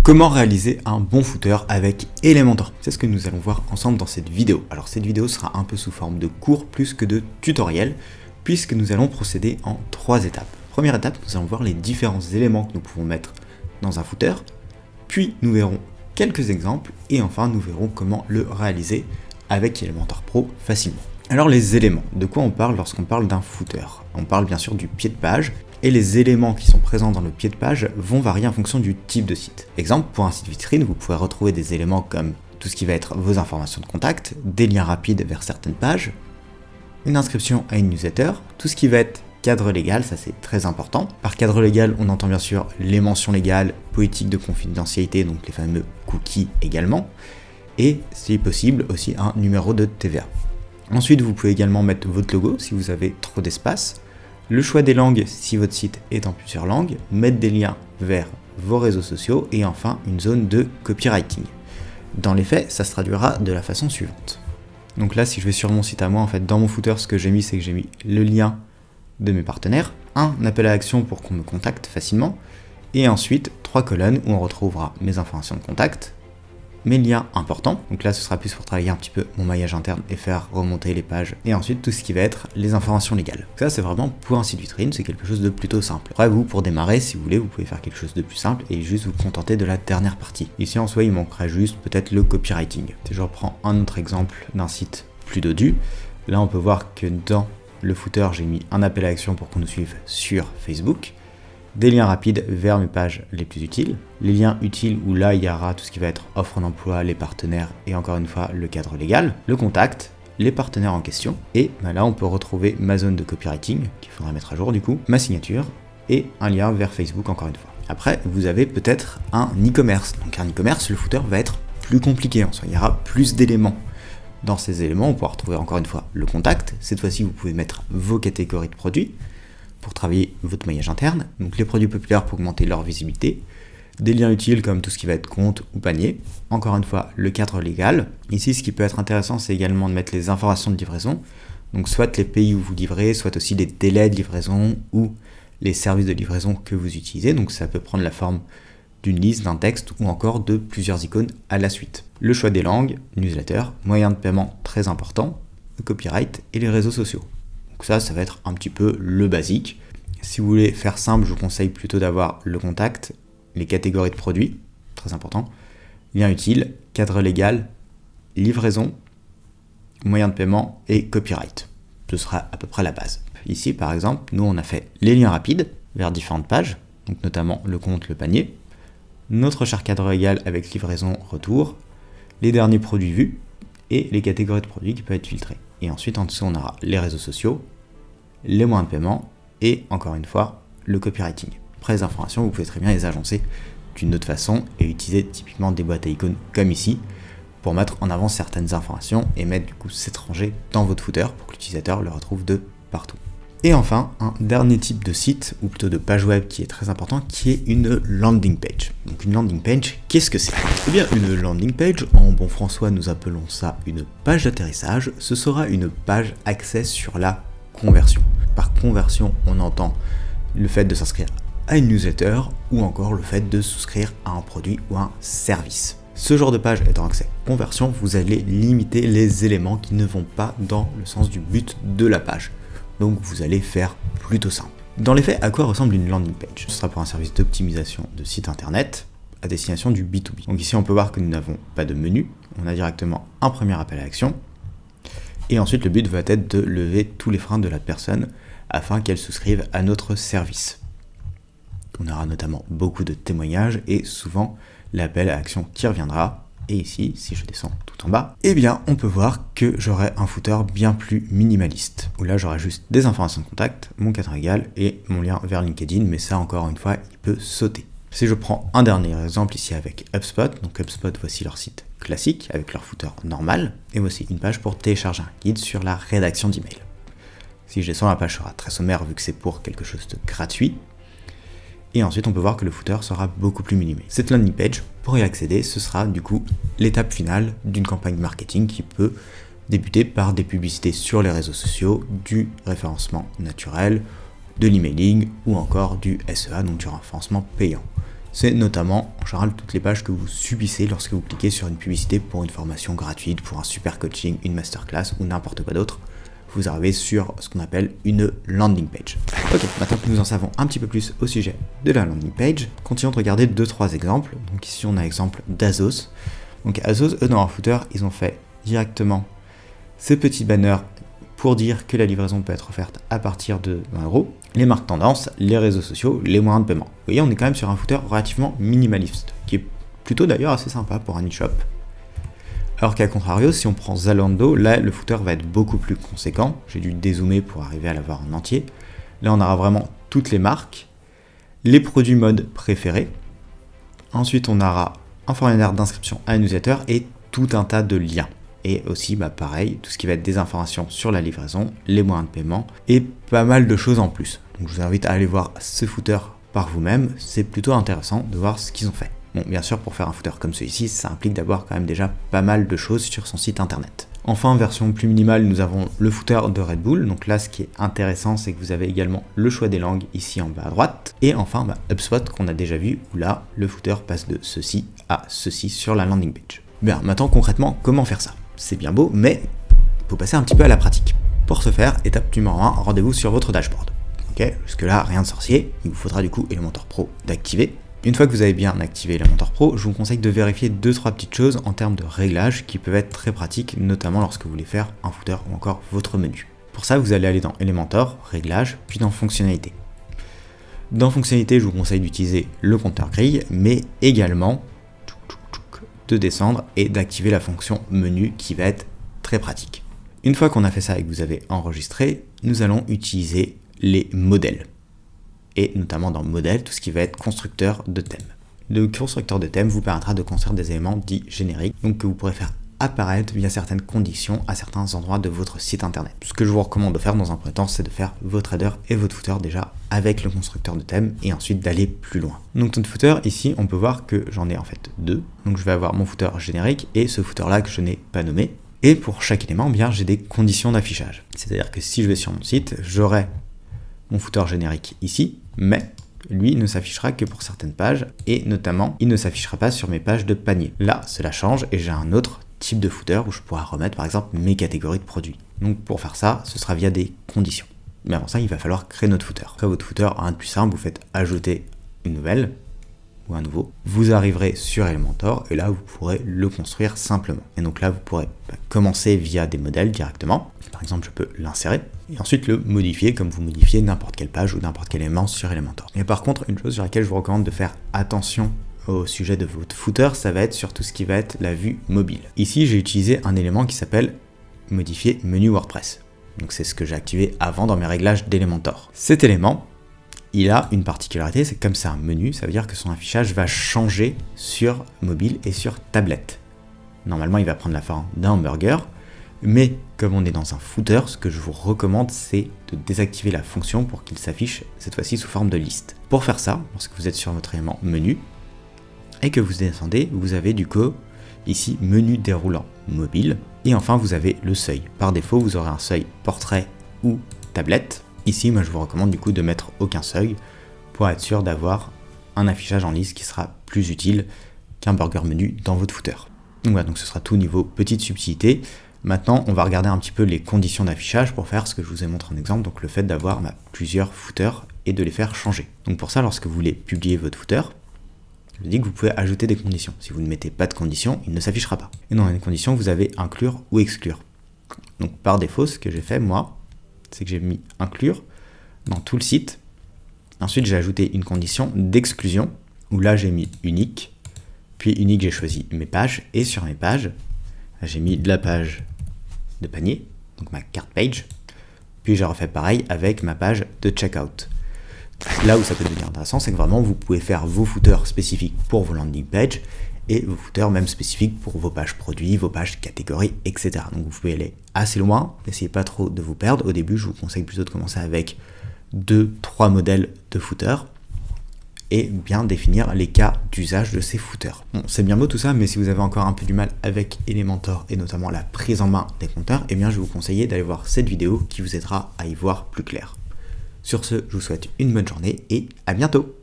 Comment réaliser un bon footer avec Elementor? C'est ce que nous allons voir ensemble dans cette vidéo. Alors cette vidéo sera un peu sous forme de cours plus que de tutoriel, puisque nous allons procéder en 3 étapes. Première étape, nous allons voir les différents éléments que nous pouvons mettre dans un footer, puis nous verrons quelques exemples, et enfin nous verrons comment le réaliser avec Elementor Pro facilement. Alors les éléments, de quoi on parle lorsqu'on parle d'un footer? On parle bien sûr du pied de page, et les éléments qui sont présents dans le pied de page vont varier en fonction du type de site. Exemple, pour un site vitrine, vous pouvez retrouver des éléments comme tout ce qui va être vos informations de contact, des liens rapides vers certaines pages, une inscription à une newsletter, tout ce qui va être cadre légal, ça c'est très important. Par cadre légal, on entend bien sûr les mentions légales, politique de confidentialité, donc les fameux cookies également, et si possible aussi un numéro de TVA. Ensuite, vous pouvez également mettre votre logo si vous avez trop d'espace, le choix des langues si votre site est en plusieurs langues, mettre des liens vers vos réseaux sociaux et enfin une zone de copywriting. Dans les faits, ça se traduira de la façon suivante. Donc là, si je vais sur mon site à moi, en fait, dans mon footer, ce que j'ai mis, c'est que j'ai mis le lien de mes partenaires, un appel à l'action pour qu'on me contacte facilement, et ensuite 3 colonnes où on retrouvera mes informations de contact, mes liens importants, donc là ce sera plus pour travailler un petit peu mon maillage interne et faire remonter les pages, et ensuite tout ce qui va être les informations légales. Ça c'est vraiment pour un site vitrine, c'est quelque chose de plutôt simple. Après vous, pour démarrer, si vous voulez, vous pouvez faire quelque chose de plus simple et juste vous contenter de la dernière partie. Ici en soi il manquerait juste peut-être le copywriting. Si je reprends un autre exemple d'un site plus dodu, là on peut voir que dans le footer j'ai mis un appel à l'action pour qu'on nous suive sur Facebook, des liens rapides vers mes pages les plus utiles, les liens utiles où là il y aura tout ce qui va être offre d'emploi, les partenaires et encore une fois le cadre légal, le contact, les partenaires en question, et là on peut retrouver ma zone de copywriting qu'il faudra mettre à jour du coup, ma signature et un lien vers Facebook encore une fois. Après vous avez peut-être un e-commerce, donc un e-commerce, le footer va être plus compliqué en soi, il y aura plus d'éléments. Dans ces éléments on pourra retrouver encore une fois le contact, cette fois-ci vous pouvez mettre vos catégories de produits, pour travailler votre maillage interne, donc les produits populaires pour augmenter leur visibilité, des liens utiles comme tout ce qui va être compte ou panier, encore une fois le cadre légal. Ici ce qui peut être intéressant c'est également de mettre les informations de livraison, donc soit les pays où vous livrez, soit aussi les délais de livraison ou les services de livraison que vous utilisez, donc ça peut prendre la forme d'une liste, d'un texte ou encore de plusieurs icônes à la suite. Le choix des langues, newsletter, moyens de paiement très important, le copyright et les réseaux sociaux. Donc ça va être un petit peu le basique. Si vous voulez faire simple, je vous conseille plutôt d'avoir le contact, les catégories de produits, très important, lien utile, cadre légal, livraison, moyen de paiement et copyright. Ce sera à peu près la base. Ici, par exemple, nous on a fait les liens rapides vers différentes pages, donc notamment le compte, le panier, notre charte cadre légal avec livraison, retour, les derniers produits vus et les catégories de produits qui peuvent être filtrés. Et ensuite, en dessous, on aura les réseaux sociaux, les moyens de paiement et, encore une fois, le copywriting. Après les informations, vous pouvez très bien les agencer d'une autre façon et utiliser typiquement des boîtes à icônes comme ici pour mettre en avant certaines informations et mettre du coup cette rangée dans votre footer pour que l'utilisateur le retrouve de partout. Et enfin, un dernier type de site, ou plutôt de page web qui est très important, qui est une landing page. Donc une landing page, qu'est-ce que c'est? Eh bien une landing page, en bon françois nous appelons ça une page d'atterrissage, ce sera une page axée sur la conversion. Par conversion, on entend le fait de s'inscrire à une newsletter ou encore le fait de souscrire à un produit ou un service. Ce genre de page étant axé conversion, vous allez limiter les éléments qui ne vont pas dans le sens du but de la page. Donc vous allez faire plutôt simple. Dans les faits, à quoi ressemble une landing page? Ce sera pour un service d'optimisation de site internet à destination du B2B. Donc ici on peut voir que nous n'avons pas de menu, on a directement un premier appel à l'action. Et ensuite le but va être de lever tous les freins de la personne afin qu'elle souscrive à notre service. On aura notamment beaucoup de témoignages et souvent l'appel à action qui reviendra. Et ici, si je descends tout en bas, eh bien on peut voir que j'aurai un footer bien plus minimaliste. Où là j'aurai juste des informations de contact, mon cadre légal et mon lien vers LinkedIn, mais ça encore une fois, il peut sauter. Si je prends un dernier exemple ici avec HubSpot, donc HubSpot voici leur site classique avec leur footer normal, et voici une page pour télécharger un guide sur la rédaction d'email. Si je descends, la page sera très sommaire vu que c'est pour quelque chose de gratuit. Et ensuite, on peut voir que le footer sera beaucoup plus minimé. Cette landing page, pour y accéder, ce sera du coup l'étape finale d'une campagne marketing qui peut débuter par des publicités sur les réseaux sociaux, du référencement naturel, de l'emailing ou encore du SEA, donc du référencement payant. c'est notamment en général toutes les pages que vous subissez lorsque vous cliquez sur une publicité pour une formation gratuite, pour un super coaching, une masterclass ou n'importe quoi d'autre. Vous arrivez sur ce qu'on appelle une landing page. Ok, maintenant que nous en savons un petit peu plus au sujet de la landing page, continuons de regarder 2-3 exemples. Donc ici on a l'exemple d'Azos. Donc Azos, eux dans leur footer, ils ont fait directement ces petits banners pour dire que la livraison peut être offerte à partir de 20 €, les marques tendances, les réseaux sociaux, les moyens de paiement. Vous voyez, on est quand même sur un footer relativement minimaliste, qui est plutôt d'ailleurs assez sympa pour un e-shop. Alors qu'à contrario, si on prend Zalando, là le footer va être beaucoup plus conséquent. J'ai dû dézoomer pour arriver à l'avoir en entier. Là on aura vraiment toutes les marques, les produits mode préférés. Ensuite on aura un formulaire d'inscription à un newsletter et tout un tas de liens. Et aussi, pareil, tout ce qui va être des informations sur la livraison, les moyens de paiement et pas mal de choses en plus. Donc je vous invite à aller voir ce footer par vous-même, c'est plutôt intéressant de voir ce qu'ils ont fait. Bon, bien sûr, pour faire un footer comme celui-ci, ça implique d'avoir quand même déjà pas mal de choses sur son site internet. Enfin, version plus minimale, nous avons le footer de Red Bull. Donc là, ce qui est intéressant, c'est que vous avez également le choix des langues ici en bas à droite. Et enfin, HubSpot qu'on a déjà vu, où là, le footer passe de ceci à ceci sur la landing page. Bien, maintenant concrètement, comment faire ça ? C'est bien beau, mais il faut passer un petit peu à la pratique. Pour ce faire, étape numéro 1, rendez-vous sur votre dashboard. Ok, jusque là, rien de sorcier. Il vous faudra du coup Elementor Pro d'activer. Une fois que vous avez bien activé Elementor Pro, je vous conseille de vérifier 2-3 petites choses en termes de réglages qui peuvent être très pratiques, notamment lorsque vous voulez faire un footer ou encore votre menu. Pour ça, vous allez aller dans Elementor, réglages, puis dans fonctionnalités. Dans fonctionnalités, je vous conseille d'utiliser le compteur grille, mais également de descendre et d'activer la fonction menu qui va être très pratique. Une fois qu'on a fait ça et que vous avez enregistré, nous allons utiliser les modèles. Et notamment dans modèle, tout ce qui va être constructeur de thème. Le constructeur de thème vous permettra de construire des éléments dits génériques, donc que vous pourrez faire apparaître via certaines conditions à certains endroits de votre site internet. Ce que je vous recommande de faire dans un premier temps, c'est de faire votre header et votre footer déjà avec le constructeur de thème et ensuite d'aller plus loin. Donc notre footer, ici, on peut voir que j'en ai en fait deux. Donc je vais avoir mon footer générique et ce footer là que je n'ai pas nommé. Et pour chaque élément, bien j'ai des conditions d'affichage. C'est-à-dire que si je vais sur mon site, j'aurai mon footer générique ici, mais lui ne s'affichera que pour certaines pages et notamment il ne s'affichera pas sur mes pages de panier. Là, cela change et j'ai un autre type de footer où je pourrais remettre par exemple mes catégories de produits. Donc pour faire ça, ce sera via des conditions. Mais avant ça, il va falloir créer notre footer. Après votre footer, rien de plus simple, vous faites ajouter une nouvelle ou un nouveau. Vous arriverez sur Elementor et là vous pourrez le construire simplement. Et donc là vous pourrez commencer via des modèles directement. Par exemple, je peux l'insérer et ensuite le modifier comme vous modifiez n'importe quelle page ou n'importe quel élément sur Elementor. Et par contre, une chose sur laquelle je vous recommande de faire attention au sujet de votre footer, ça va être sur tout ce qui va être la vue mobile. Ici, j'ai utilisé un élément qui s'appelle modifier menu WordPress. Donc c'est ce que j'ai activé avant dans mes réglages d'Elementor. Cet élément, il a une particularité, c'est que comme c'est un menu, ça veut dire que son affichage va changer sur mobile et sur tablette. Normalement, il va prendre la forme d'un hamburger, mais comme on est dans un footer, ce que je vous recommande, c'est de désactiver la fonction pour qu'il s'affiche cette fois-ci sous forme de liste. Pour faire ça, lorsque vous êtes sur votre élément menu, et que vous descendez, vous avez du coup ici menu déroulant mobile et enfin vous avez le seuil. Par défaut vous aurez un seuil portrait ou tablette. Ici moi je vous recommande du coup de mettre aucun seuil pour être sûr d'avoir un affichage en liste qui sera plus utile qu'un burger menu dans votre footer. Donc voilà, donc ce sera tout niveau petite subtilité. Maintenant on va regarder un petit peu les conditions d'affichage pour faire ce que je vous ai montré en exemple, donc le fait d'avoir plusieurs footers et de les faire changer. Donc pour ça, lorsque vous voulez publier votre footer, je vous dis que vous pouvez ajouter des conditions. Si vous ne mettez pas de conditions, il ne s'affichera pas. Et dans les conditions, vous avez inclure ou exclure. Donc par défaut, ce que j'ai fait moi, c'est que j'ai mis inclure dans tout le site. Ensuite, j'ai ajouté une condition d'exclusion, où là j'ai mis unique. Puis unique, j'ai choisi mes pages. Et sur mes pages, j'ai mis de la page de panier, donc ma cart page. Puis j'ai refait pareil avec ma page de checkout. Là où ça peut devenir intéressant, c'est que vraiment vous pouvez faire vos footers spécifiques pour vos landing pages et vos footers même spécifiques pour vos pages produits, vos pages catégories, etc. Donc vous pouvez aller assez loin, n'essayez pas trop de vous perdre. Au début, je vous conseille plutôt de commencer avec 2-3 modèles de footers et bien définir les cas d'usage de ces footers. Bon, c'est bien beau tout ça, mais si vous avez encore un peu du mal avec Elementor et notamment la prise en main des compteurs, eh bien je vais vous conseiller d'aller voir cette vidéo qui vous aidera à y voir plus clair. Sur ce, je vous souhaite une bonne journée et à bientôt.